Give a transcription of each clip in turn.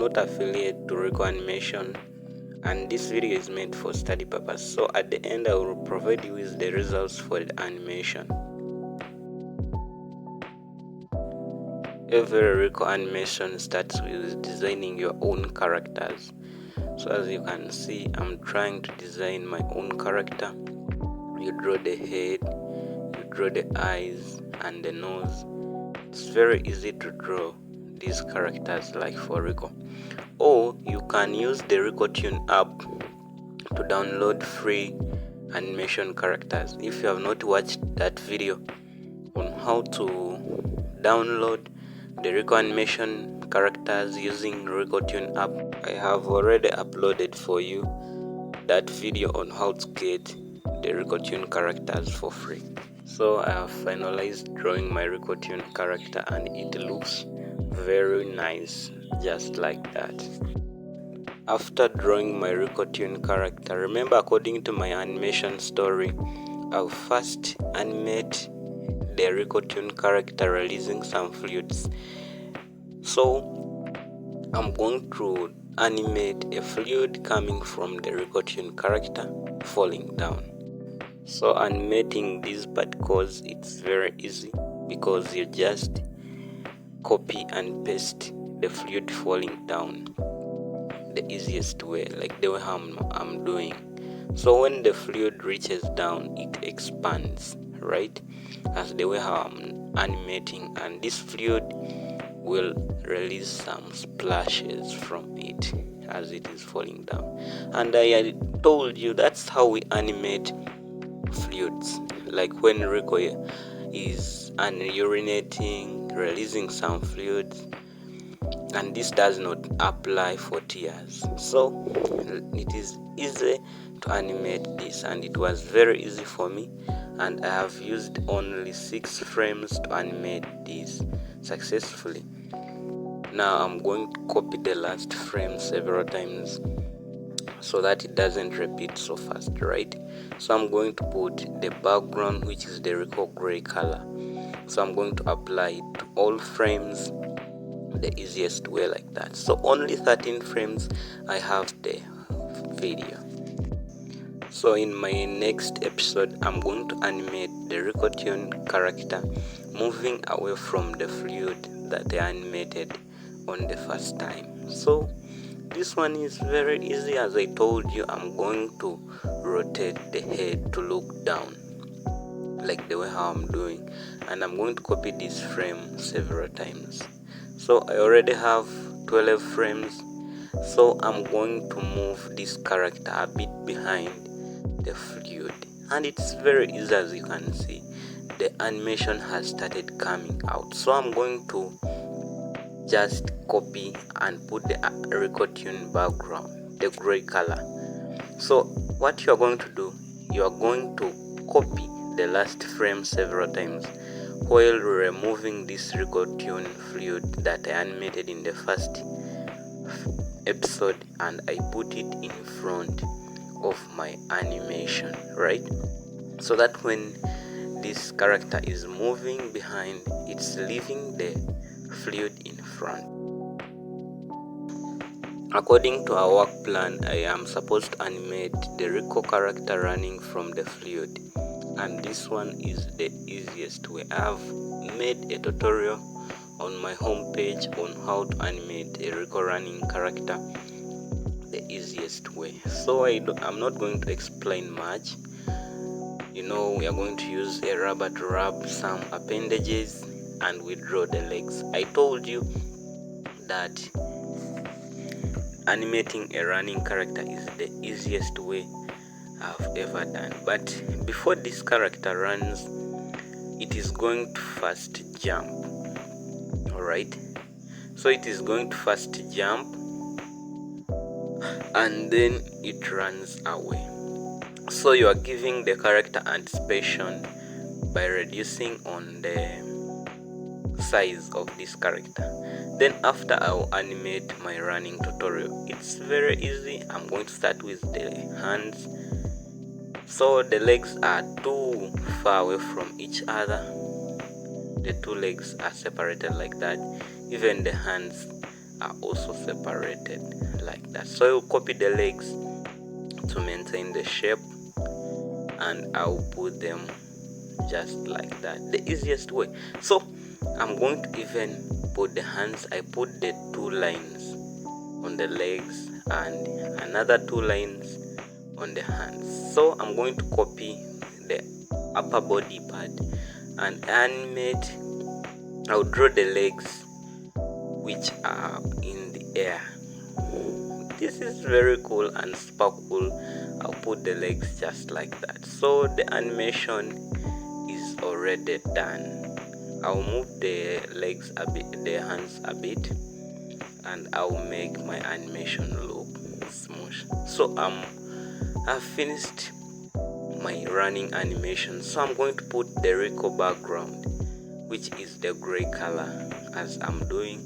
not affiliate to Rico Animation, and this video is meant for study purpose. So at the end I will provide you with the results for the animation. Every Rico animation starts with designing your own characters. So as you can see, I'm trying to design my own character. You draw the head, you draw the eyes and the nose. It's very easy to draw these characters like for Rico. Or you can use the Rico Tune app to download free animation characters. If you have not watched that video on how to download the Rico animation characters using Rico Tune app, I have already uploaded for you that video on how to get the Rico Tune characters for free. So I have finalized drawing my Rico Tune character and it looks very nice, just like that. After drawing my Rico Tune character, remember, according to my animation story, I'll first animate the Rico Tune character releasing some fluids. So I'm going to animate a fluid coming from the Rico Tune character falling down. So animating these particles, it's very easy because you just copy and paste the fluid falling down the easiest way, like the way I'm doing. So when the fluid reaches down, it expands, right? As the way how I'm animating, and this fluid will release some splashes from it as it is falling down. And I told you that's how we animate fluids, like when Rico is urinating, releasing some fluids, and this does not apply for tears. So it is easy to animate this, and it was very easy for me, and I have used only 6 frames to animate this successfully. Now I'm going to copy the last frame several times so that it doesn't repeat so fast, right? So I'm going to put the background, which is the Rico gray color. So I'm going to apply it to all frames the easiest way, like that. So only 13 frames I have the video. So in my next episode, I'm going to animate the Rico Tune character moving away from the fluid that I animated on the first time. So this one is very easy. As I told you, I'm going to rotate the head to look down, like the way how I'm doing, and I'm going to copy this frame several times. So I already have 12 frames, so I'm going to move this character a bit behind the fluid, and it's very easy. As you can see, the animation has started coming out. So I'm going to just copy and put the Rico Tune background, the gray color. So what you are going to do, you are going to copy the last frame several times while removing this Rico Tune fluid that I animated in the first episode, and I put it in front of my animation, right? So that when this character is moving behind, it's leaving the fluid in front. According to our work plan, I am supposed to animate the Rico character running from the fluid, and this one is the easiest way. I have made a tutorial on my homepage on how to animate a Rico running character the easiest way. So I'm not going to explain much. We are going to use a rubber to rub some appendages and we draw the legs. I told you that animating a running character is the easiest way I've ever done. But before this character runs, it is going to first jump. Alright, so it is going to first jump and then it runs away. So you are giving the character anticipation by reducing on the size of this character. Then after I will animate my running tutorial. It's very easy. I'm going to start with the hands. So the legs are too far away from each other. The two legs are separated like that. Even the hands are also separated like that. So I'll copy the legs to maintain the shape, and I'll put them just like that, the easiest way. So I'm going to even put the hands. I put the 2 lines on the legs and another 2 lines on the hands. So I'm going to copy the upper body part and animate. I'll draw the legs which are in the air. This is very cool and super cool. I'll put the legs just like that. So the animation is already done. I'll move the legs a bit, the hands a bit, and I'll make my animation look smooth. So I've finished my running animation. So I'm going to put the Rico background, which is the gray color, as I'm doing,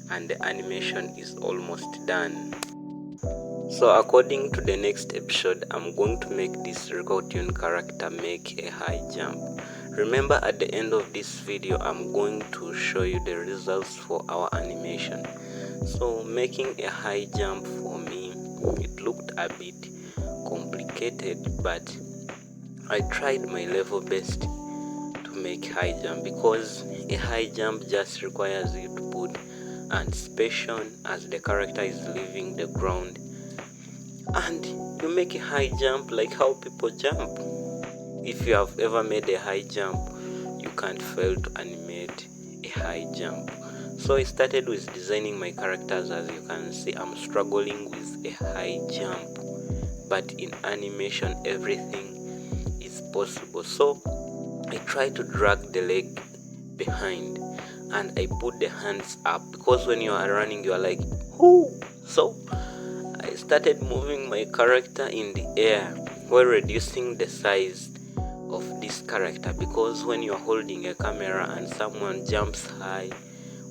and the animation is almost done. So according to the next episode, I'm going to make this Rico character make a high jump. Remember, at the end of this video, I'm going to show you the results for our animation. So making a high jump for me, it looked a bit complicated, but I tried my level best to make high jump, because a high jump just requires you to put anticipation as the character is leaving the ground, and you make a high jump like how people jump. If you have ever made a high jump, you can't fail to animate a high jump. So I started with designing my characters. As you can see, I'm struggling with a high jump, but in animation everything is possible. So I try to drag the leg behind and I put the hands up, because when you are running you are like, whoo. So I started moving my character in the air while reducing the size of this character, because when you are holding a camera and someone jumps high,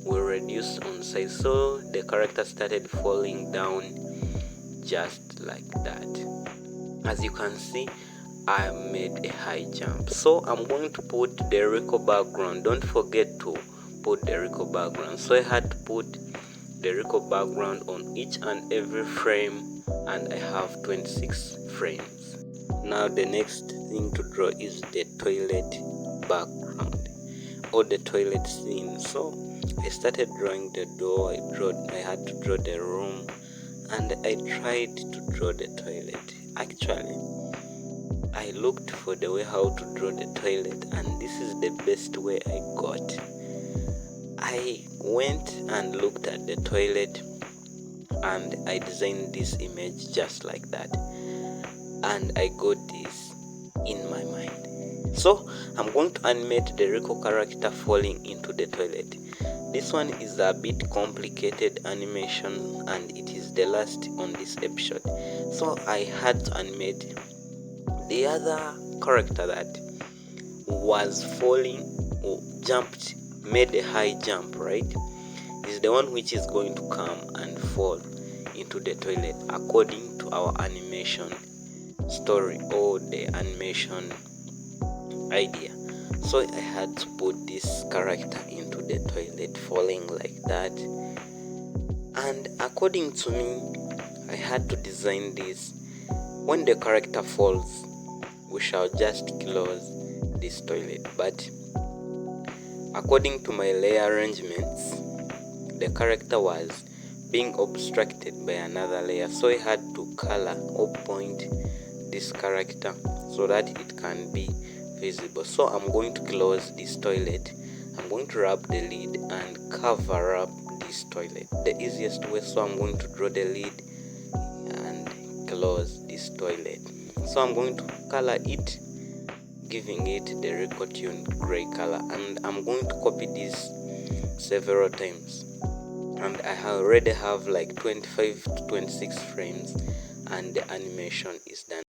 will reduce on size. So the character started falling down just like that. As you can see, I made a high jump. So I'm going to put the Rico background. Don't forget to put the Rico background. So I had to put the Rico background on each and every frame, and I have 26 frames. Now the next thing to draw is the toilet background, or the toilet scene. So I started drawing the door. I had to draw the room, and I tried to draw the toilet. Actually, I looked for the way how to draw the toilet, and this is the best way I got. I went and looked at the toilet and I designed this image just like that, and I got this in my mind. So I'm going to animate the Rico character falling into the toilet. This one is a bit complicated animation, and it is the last on this episode. So I had to animate the other character that was falling or jumped, made a high jump, right? Is the one which is going to come and fall into the toilet according to our animation story or the animation idea. So I had to put this character into the toilet falling like that, and according to me, I had to design this. When the character falls, we shall just close this toilet, but according to my layer arrangements, the character was being obstructed by another layer, so I had to color or point this character so that it can be visible. So I'm going to close this toilet. I'm going to rub the lid and cover up this toilet, the easiest way. So I'm going to draw the lid and close this toilet. So I'm going to color it, giving it the Rico gray color, and I'm going to copy this several times, and I already have like 25 to 26 frames, and the animation is done.